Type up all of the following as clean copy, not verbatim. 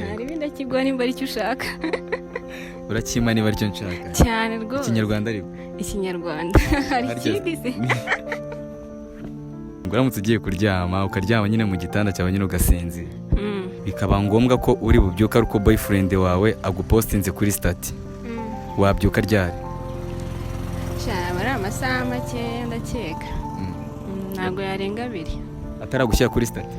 ntari bindakigwa nimba ari cyo ushaka. Urakima niba ari cyo nshaka. Cyane rwose. Ikinyarwanda ariko. Ikinyarwanda. Hari ikindi se. Uramutse ugiye kuryama ukaryama nyine mu gitanda cyawe nyine ugasinzira. Bikaba ngombwa ko uri bubyuka ariko boyfriend wawe agupostinze kuri stati. Wabyuka ryari? Cyaba ari amasaha make ndakeka. Ntabwo yarenga 2. Ataragushyira kuri stati.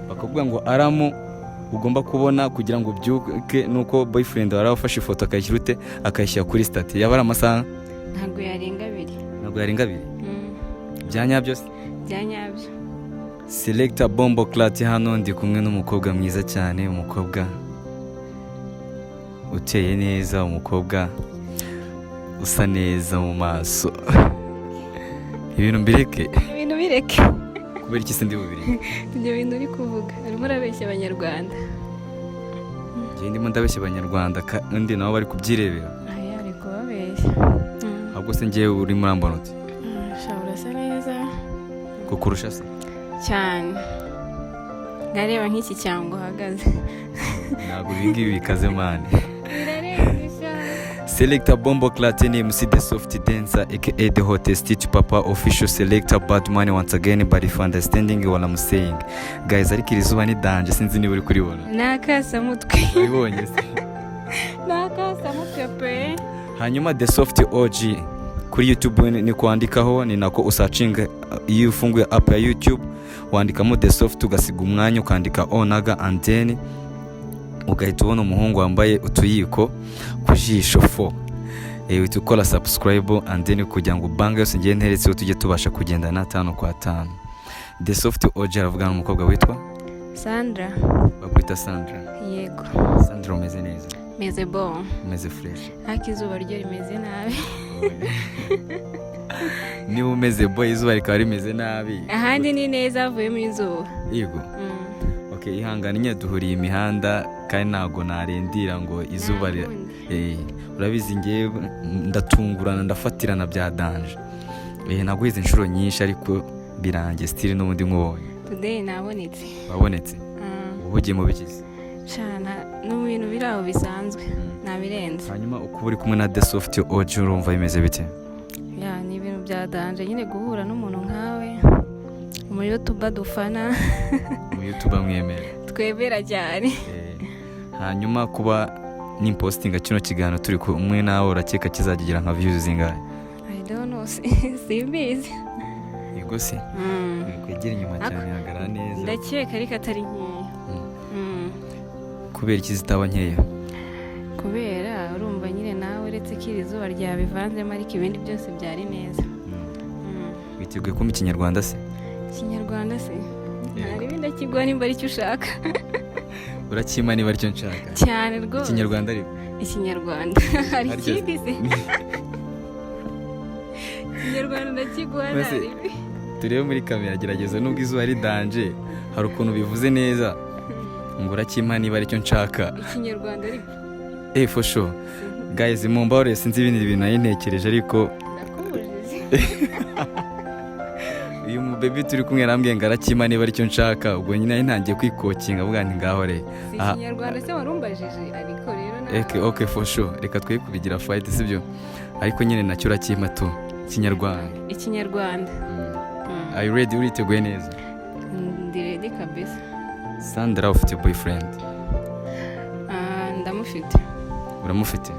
Bakavuga ngo aramu ugomba kubona kugira ngo ubyuke nuko boyfriend wawe afashe ifoto akayishyira ute akayishyira kuri stati. Yaba ari amasaha? Ntabwo yarenga 2. Ntabwo yarenga 2. Byanyabyo se? Byanyabyo. Selector Bombo Clat hano ndi kumwe n'umukobwa mwiza cyane, umukobwa uteye neza, umukobwa usa neza mu maso. Ibintu mbireke. Ibintu bireke. Kubera iki se ndi bubiri? Ibyo bintu uri kuvuga arimo arabeshya abanyarwanda. Ngiye ndimo ndabeshya abanyarwanda kandi nabo bari kubyirebera. Aya ari kubabeshya. Ahubwo se ngiye uri muri ambonoti. Shabura se neza. Kukurusha se? Cyane. Ngareba nk'iki cyango uhagaze. Ntabwo ibingibi bikaze mani. Selector Bombo Clat ni MC The Soft Dancer aka the hottest teach papa official selector bad money once again but if understanding what I'm saying. Guys ariko irizuba ni danje sinzi niba uri kuribona. Nakasa mutwe. Ubibonye se? Nakasa mutwe pe. Hanyuma The Soft OG kuri YouTube ni kwandikaho ni nako usearching iyo ufunguye app ya YouTube wandikamo The Soft ugasiga umwanya ukandika onaga and then ugahita ubona umuhungu wambaye utuyiko ku jisho 4. Uhita ukora subscribe and then kugira ngo banga yose ngiye nteretse tujye tubasha kugendana 5 kwa 5. The Soft OG aravugana n'umukobwa witwa Sandra. Bakwita Sandra. Yego. Sandra umeze neza? Meze bon. Umeze fresh. Akizuba ryo rimeze nabi. Ni umeze boy izuba rikaba rimeze nabi. Ahandi ni neza avuye mu izuba. Yego. Okay, ihangane nye duhuriye imihanda kandi ntago narendira ngo izuba urabizi ngiye ndatungurana ndafatirana bya danje. Naguhize inshuro nyinshi ariko birangiye still n'ubundi nkubonye. Today nabonetse. Wabonetse? Uhugiye mu bikizi? Cyana no bintu biraho bisanzwe nabirenze. Hanyuma uko uri kumwe na The Soft OG urumva bimeze bite? Ya ni ibintu bya danje nyine guhura n'umuntu nkawe. Mu YouTube dufana. Mu YouTube mwemera. Twebera cyane. Hanyuma kuba ni postinga kino kiganiro turi kumwe nawe urakeka kizagira nka views zingahe? I don't know. Simbizi. Yego se? Kwegera inyuma cyane hagara neza. Ndakeka ariko atari nkeya. Kubera iki zitaba nkeya? Kubera urumva nyine nawe uretse ko iri zuba ryabivanzemo ariko ibindi byose byari neza. Witeguye kumva ikinyarwanda se? Ikinyarwanda se? Ntari bindakigwa nimba ari cyo ushaka. Urakima niba ari cyo nshaka. Cyane rwose. Ikinyarwanda ariko. Ikinyarwanda. Hari ikindi se? Ikinyarwanda ndakigwa nabi. Turebe muri kamera gerageza nubwo izuba ari danje hari ukuntu bivuze neza. Ngo urakima niba ari cyo nshaka. Ikinyarwanda ariko. For sure. Guys mumbare sinzi ibindi bintu nayintekereje ariko uyu mu baby turi kumwe arambwiye ngo arakima niba ari cyo nshaka ubwo nyine ntangiye kwikokinga avuga nti ngaho re. Ikinyarwanda se warumbajije ariko rero okay for sure reka twe kubigira fight sibyo ariko nyine nacyo urakima tu Ikinyarwanda. Ikinyarwanda. Are you ready? Uriteguye neza? Ndi ready kabisa. Sandra ufite boyfriend? Ndamufite. Uramufite?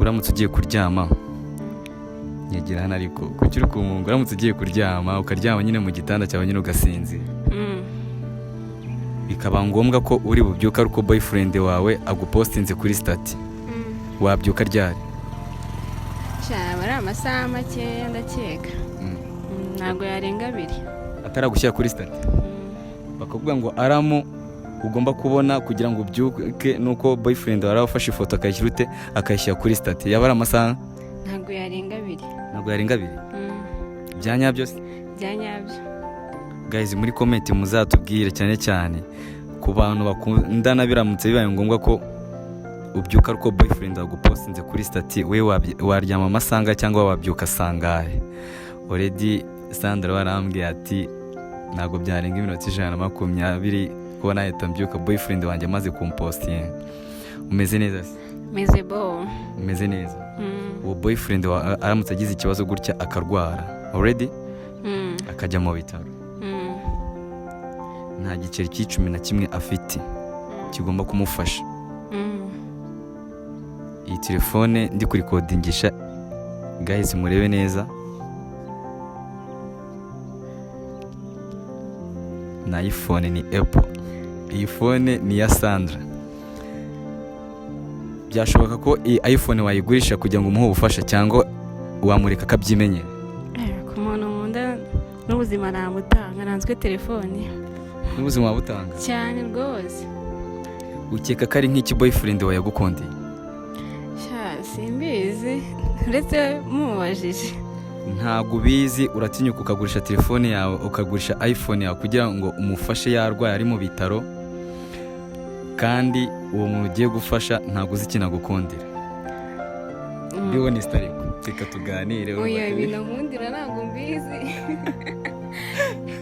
Uramutse ugiye kuryama nyegera hano ariko kuki uri kumunga uramutse ugiye kuryama ukaryama nyine mu gitanda cyawe nyine ugasinzira. Bikaba ngombwa ko uri bubyuka ariko boyfriend wawe agupostinze kuri stati. Wabyuka ryari? Cyaba ari amasaha make ndakeka. Ntabwo yarenga 2. Ataragushyira kuri stati. Bakavuga ngo aramu ugomba kubona kugira ngo ubyuke nuko boyfriend wawe afashe ifoto akayishyira ute akayishyira kuri stati. Yaba ari amasaha? Ntabwo yarenga 2. Ntabwo yarenga 2. Byanyabyo se? Byanyabyo. Guys muri comment muzatubwire cyane cyane ku bantu bakundana biramutse bibaye ngombwa ko ubyuka ariko boyfriend agupostinze kuri stati we waryama amasanga cyangwa wabyuka sangahe. Already Sandra warambwiye ati ntabwo byarenga iminota 120 kuba nahita mbyuka boyfriend wanjye amaze kumpostinga. Umeze neza se? meze bo. Umeze neza. Uwo boyfriend aramutse agize ikibazo gutya akarwara already akajya mu bitaro, nta giceri c'11 afite kigomba kumufasha. Iyi telefone ndi kurikodingisha guys, murebe neza, na iPhone ni Apple, iyi phone ni ya Sandra. Byashoboka ko iyi iPhone wayigurisha kugira ngo umuhe ubufasha cyangwa wamureka akabyimenyera? Ku muntu nkunda n'ubuzima namutanga, nanzwe telefone. N'ubuzima wabutanga cyane rwose. Ukeka ko ari nk'iki boyfriend wawe yagukundiye? Simbizi, uretse mumubajije. Ntabwo ubizi, uratinyuka ukagurisha telefone yawe, ukagurisha iPhone yawe kugira ngo umufashe yarwaye ari mu bitaro, kandi uwo muntu ugiye gufasha ntabwo uzi ikintu agukundira. Biwo ni stariko, reka tuganire. Oya, ibintu nkundira ntabwo mbizi.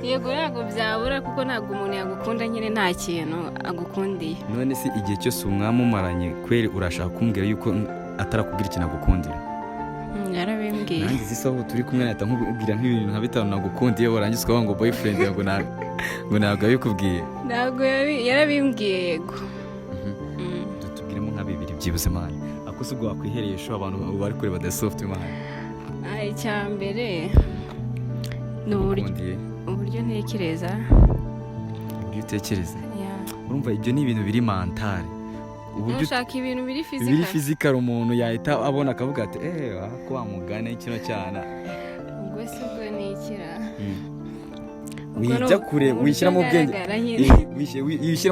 Yego ntabwo byabura, kuko ntabwo umuntu yagukunda nyine nta kintu agukundiye. None se igihe cyose umwamumaranye kweri urashaka kumbwira yuko atarakubwira ikintu agukundira? Yarabimbwiye. Nanjye zisaho turi kumwe nahita nkubwira nk'ibintu nka 5 nagukundiye, warangiza ukavuga ngo boyfriend yawe ngo ntabwo yabikubwiye. Ntabwo yarabimbwiye. Yego. Tutubwiremo nka 2 byibuze mani. Akose ubwo wakwihereye sho abantu bari kureba The Soft mani. Icyambere ni uburyo ntekereza. Uburyo utekereza? Urumva ibyo ni ibintu biri mentale. Uburyo ushaka ibintu biri physical umuntu yahita abona akavuga ati ko wamugane kino cyana. Ubwo se ubwo nikira. Wijya kure, wishyira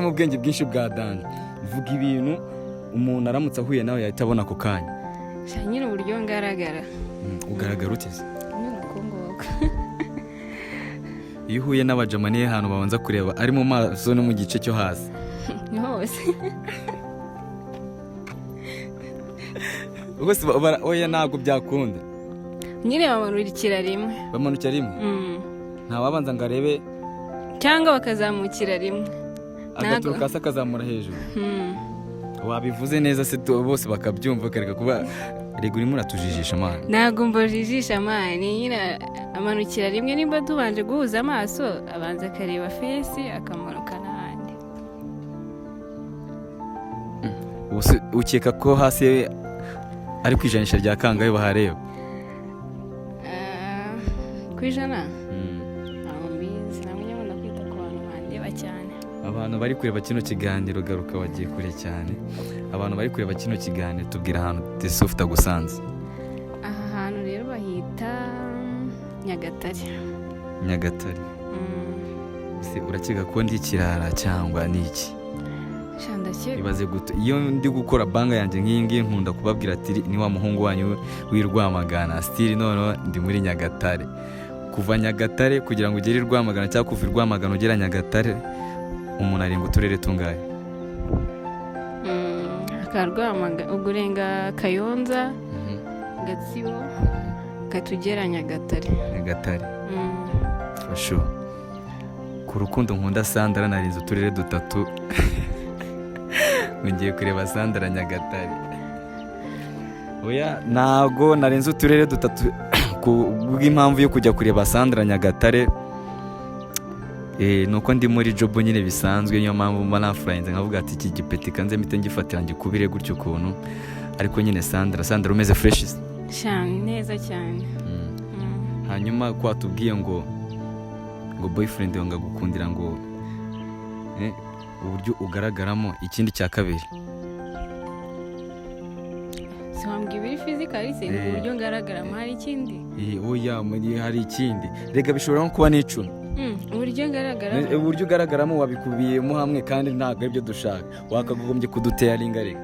mu bwenge bwinshi bwa danje. Vuga ibintu umuntu aramutse ahuye nawe yahita abona ako kanya. Nyine uburyo ngaragara. Ugaragara uteze? Iyo uhuye n'abajamani hano babanza kureba ari mu maso no mu gice cyo hasi. Ni hose. Ubwo oya ntabwo byakunda. Nyine bamanukira rimwe. Bamanukira rimwe? Nta wabanza ngo arebe cyangwa bakazamukira rimwe. Agaturuka hasi akazamura hejuru. Wabivuze neza se bose bakabyumva, kareka kuba rego urimo uratujijisha mani. Ntabwo mbojijisha mani, nyine amanukira rimwe, nimba tubanje guhuza amaso abanza akareba face akamanuka n'ahandi. Ukeka ko hasi ari kwijanisha rya kangahe bahareba? Kwijana? Mbizi, namenye ngo ndakwita ku bantu bandeba cyane. Abantu bari kureba kino kiganiro garuka wagiye kure cyane. Abantu bari kureba kino kiganiro tubwira ahantu The Soft agusanze. Aha hantu rero bahita Nyagatare. Nyagatare. Se urakeka ko ndi kirara cyangwa niki? Ibaze guto iyo ndi gukora banga yanjye nk'ingi nkunda kubabwira ati ni wa muhungu wanyu w'Irwamagana still none ndi muri Nyagatare. Kuva Nyagatare kugira ngo ugere Irwamagana cyangwa kuva Irwamagana ugera Nyagatare umuntu arenga uturere tungahe? Akarwamagana ugurenga Kayonza, Gatsibo, katugera Nyagatare. Nyagatare. Fasho. Ku rukundo nkunda Sandra narinze uturere 3. Ngiye kureba Sandra Nyagatare. Oya nago narenze uturere 3 kubw'impamvu yo kujya kureba Sandra Nyagatare. Nuko ndi muri job nyine bisanzwe, niyo mpamvu mba nafurahinze nkavuga ati iki gipeti kanze mite ngifatira ngikubire gutyo kuntu. Ariko nyine Sandra umeze fresh cyane, neza cyane. Hanyuma kwa tubwiye ngo boyfriend wange gukundira ngo uburyo ugaragaramo, ikindi cya kabiri Swambwe ibiri physical se uburyo ngaragaramo, hari ikindi? Oya hari ikindi. Rega bishobora no kuba n'icumi. Uburyo ngaragaramo. Uburyo ugaragaramo wabikubiyemo hamwe kandi ntabwo aribyo dushaka. Wakagombye kudutera ringarenga.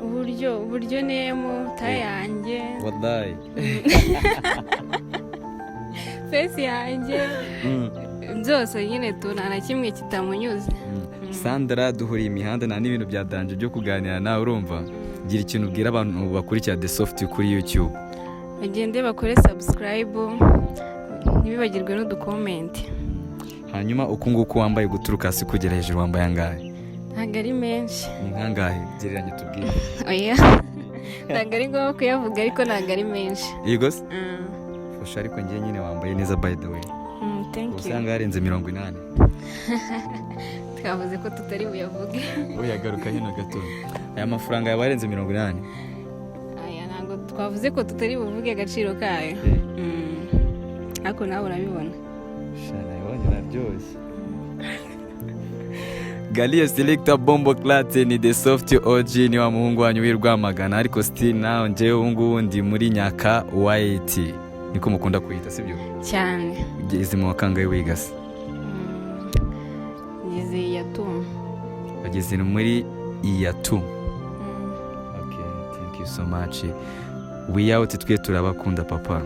Uburyo nemo tayanjye. Wallahi. Face yanjye. Byose nyine tunana kimwe kitamunyuze. Sandra duhuriye imihanda nta n'ibintu bya danje byo kuganira nawe, urumva? Gira ikintu ubwira abantu bakurikira The Soft kuri YouTube. Bagende bakore subscribe, ntibibagirwe n'udukomenti. hanyuma uku nguku wambaye guturuka hasi kugera hejuru wambaye angahe? ntabwo ari menshi. Ni nkangahe gereranya tubwire? oya ntabwo ari ngombwa kuyavuga ariko ntabwo ari menshi. Yego se fasha ariko ngiye nyine wambaye neza by the way. Thank you. Usanga yarenze 80. twavuze ko tutari buyavuge. Uyagaruka hino gato. Aya mafaranga yabarenze 80. aya ntabwo twavuze ko tutari buvuge agaciro kayo. ariko nawe urabibona. Shana yabonye naryoshye. Galia Selector Bombo Clate ni The Soft OG, ni wa muhungu wanyu w'Irwamagana, ariko still now nje ungu ndi muri Nyaka YT. Niko mukunda kuyita sibyo? Cyane. Ugeze mu wakangaye wigase? Ngeze iyatu. Bageze muri iyatu. Okay, thank you so much. We out, twe turabakunda papa.